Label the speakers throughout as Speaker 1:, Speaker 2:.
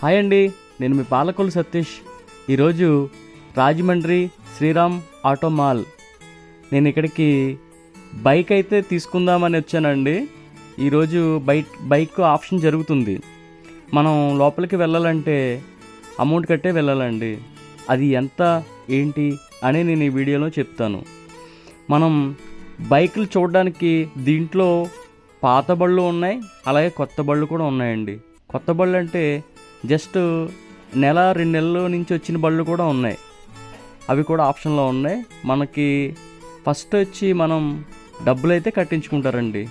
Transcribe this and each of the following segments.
Speaker 1: Hi అండి, నేను మీ పాలకొల్లు సతీష్. ఈరోజు రాజమండ్రి శ్రీరామ్ ఆటో మాల్. నేను ఇక్కడికి బైక్ అయితే తీసుకుందామని వచ్చానండి. ఈరోజు బైక్ ఆప్షన్ జరుగుతుంది. మనం లోపలికి వెళ్ళాలంటే అమౌంట్ కట్టే వెళ్ళాలండి. అది ఎంత ఏంటి అని నేను ఈ వీడియోలో చెప్తాను. మనం బైకులు చూడడానికి దీంట్లో పాత బళ్ళు ఉన్నాయి, అలాగే కొత్త బళ్ళు కూడా ఉన్నాయండి. కొత్త బళ్ళు అంటే జస్ట్ నెల 2 నెలల నుంచి వచ్చిన బళ్ళు కూడా ఉన్నాయి. అవి కూడా ఆప్షన్లో ఉన్నాయి. మనకి ఫస్ట్ వచ్చి మనం డబ్బులు అయితే కట్టించుకుంటారండి.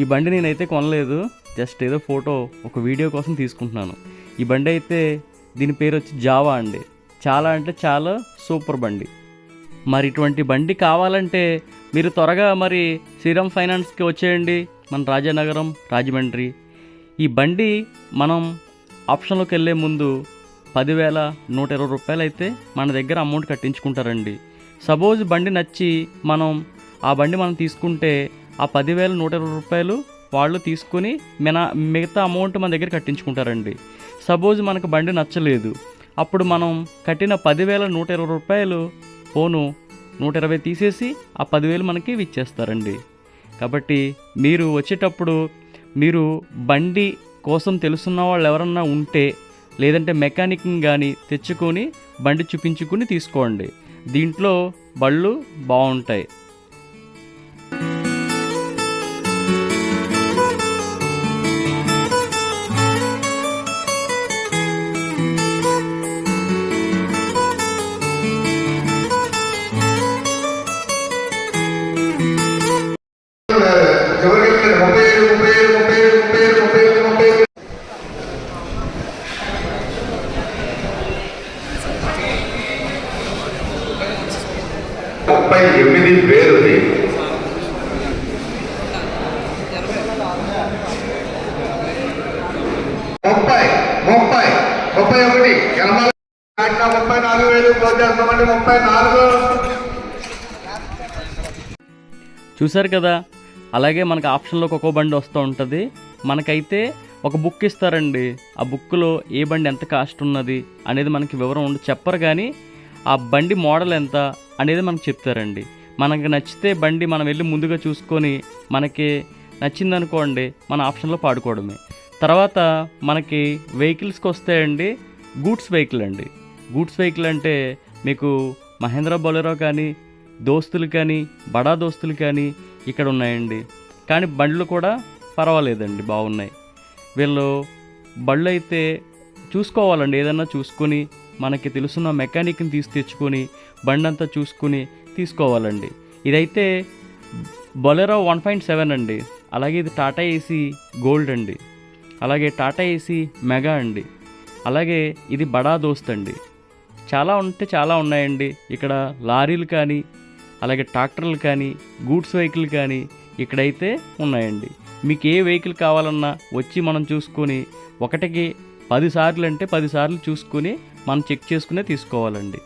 Speaker 1: ఈ బండి నేనైతే కొనలేదు, జస్ట్ ఏదో ఫోటో ఒక వీడియో కోసం తీసుకుంటున్నాను. ఈ బండి అయితే దీని పేరు వచ్చి జావా అండి. చాలా అంటే చాలా సూపర్ బండి. మరి ఇటువంటి బండి కావాలంటే మీరు త్వరగా మరి శ్రీరామ్ ఫైనాన్స్కి వచ్చేయండి, మన రాజానగరం రాజమండ్రి. ఈ బండి మనం ఆప్షన్లోకి వెళ్ళే ముందు 10,120 రూపాయలు అయితే మన దగ్గర అమౌంట్ కట్టించుకుంటారండి. సపోజ్ బండి నచ్చి ఆ బండి మనం తీసుకుంటే ఆ 10,120 రూపాయలు వాళ్ళు తీసుకుని మిగతా అమౌంట్ మన దగ్గర కట్టించుకుంటారండి. సపోజ్ మనకు బండి నచ్చలేదు, అప్పుడు మనం కట్టిన 10,120 రూపాయలు పోను 120 తీసేసి ఆ 10,000 మనకి ఇచ్చేస్తారండి. కాబట్టి మీరు వచ్చేటప్పుడు మీరు బండి కోసం తెలుసున్న వాళ్ళు ఎవరన్నా ఉంటే, లేదంటే మెకానిక్ని కానీ తెచ్చుకొని బండి చూపించుకుని తీసుకోండి. దీంట్లో బళ్ళు బాగుంటాయి. చూసారు కదా, అలాగే మనకు ఆప్షన్లోకి ఒక్కో బండి వస్తూ ఉంటుంది. మనకైతే ఒక బుక్ ఇస్తారండి. ఆ బుక్లో ఏ బండి ఎంత కాస్ట్ ఉన్నది అనేది మనకి వివరం చెప్పరు, కానీ ఆ బండి మోడల్ ఎంత అనేది మనకు చెప్తారండి. మనకు నచ్చితే బండి మనం వెళ్ళి ముందుగా చూసుకొని మనకి నచ్చిందనుకోండి మన ఆప్షన్లో పాడుకోవడమే. తర్వాత మనకి వెహికల్స్కి వస్తాయండి గూడ్స్ వెహికల్ అండి. గూడ్స్ వెహికల్ అంటే మీకు మహేంద్ర బొలెరో కానీ, దోస్తులు కానీ, బడా దోస్తులు కానీ ఇక్కడ ఉన్నాయండి. కానీ బండ్లు కూడా పర్వాలేదండి, బాగున్నాయి. వీళ్ళు బళ్ళు అయితే చూసుకోవాలండి, ఏదన్నా చూసుకొని మనకి తెలుసున్న మెకానిక్ని తెచ్చుకొని బండి అంతా చూసుకుని తీసుకోవాలండి. ఇదైతే బొలెరో 1.7 అండి. అలాగే ఇది టాటా ఏసీ గోల్డ్ అండి. అలాగే టాటా ఏసీ మెగా అండి. అలాగే ఇది బడా దోస్త్ అండి. చాలా ఉన్నాయండి. ఇక్కడ లారీలు కానీ, అలాగే ట్రాక్టర్లు కానీ, గూడ్స్ వెహికల్ కానీ ఇక్కడైతే ఉన్నాయండి. మీకు ఏ వెహికల్ కావాలన్నా వచ్చి మనం చూసుకొని, ఒకటికి 10 సార్లు అంటే 10 సార్లు చూసుకొని మనం చెక్ చేసుకునే తీసుకోవాలండి.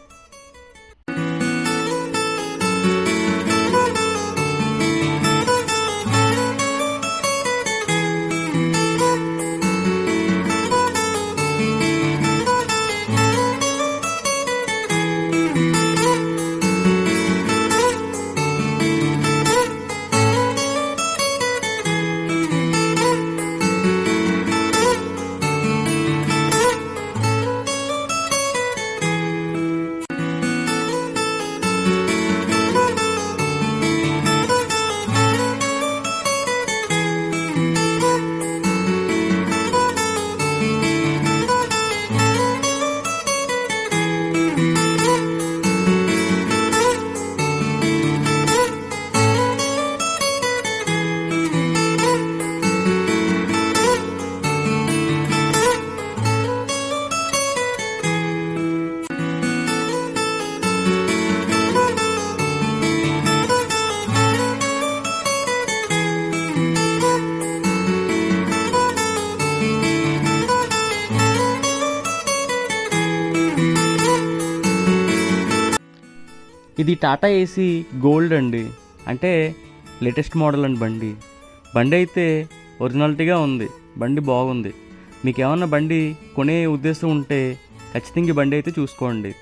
Speaker 1: ఇది టాటా ఏసీ గోల్డ్ అండి. అంటే లేటెస్ట్ మోడల్ అండి బండి అయితే ఒరిజినాలిటీగా ఉంది. బండి బాగుంది. మీకు ఏమన్నా బండి కొనే ఉద్దేశం ఉంటే ఖచ్చితంగా ఈ బండి అయితే చూసుకోండి.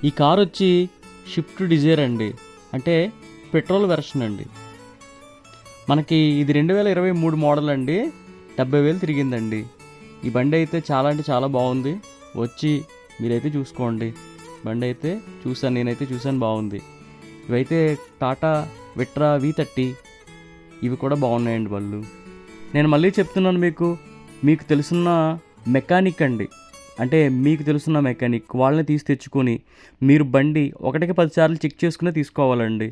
Speaker 1: ఈ కార్ వచ్చి షిఫ్ట్ డిజైర్ అండి, అంటే పెట్రోల్ వెర్షన్ అండి. మనకి ఇది 2023 మోడల్ అండి. 70,000 తిరిగిందండి. ఈ బండి అయితే చాలా అంటే చాలా బాగుంది. వచ్చి మీరైతే చూసుకోండి. బండి అయితే నేనైతే చూశాను, బాగుంది. ఇవైతే టాటా విట్రా V30, ఇవి కూడా బాగున్నాయండి బళ్ళు. నేను మళ్ళీ చెప్తున్నాను, మీకు తెలుసున్న మెకానిక్ అండి, అంటే మీకు తెలుసున్న మెకానిక్ వాళ్ళని తెచ్చుకొని మీరు బండి 1కి 10 సార్లు చెక్ చేసుకునే తీసుకోవాలండి.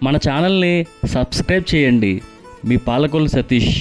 Speaker 1: మన ఛానల్ని సబ్స్క్రైబ్ చేయండి. మీ పాలకొల్లు సతీష్.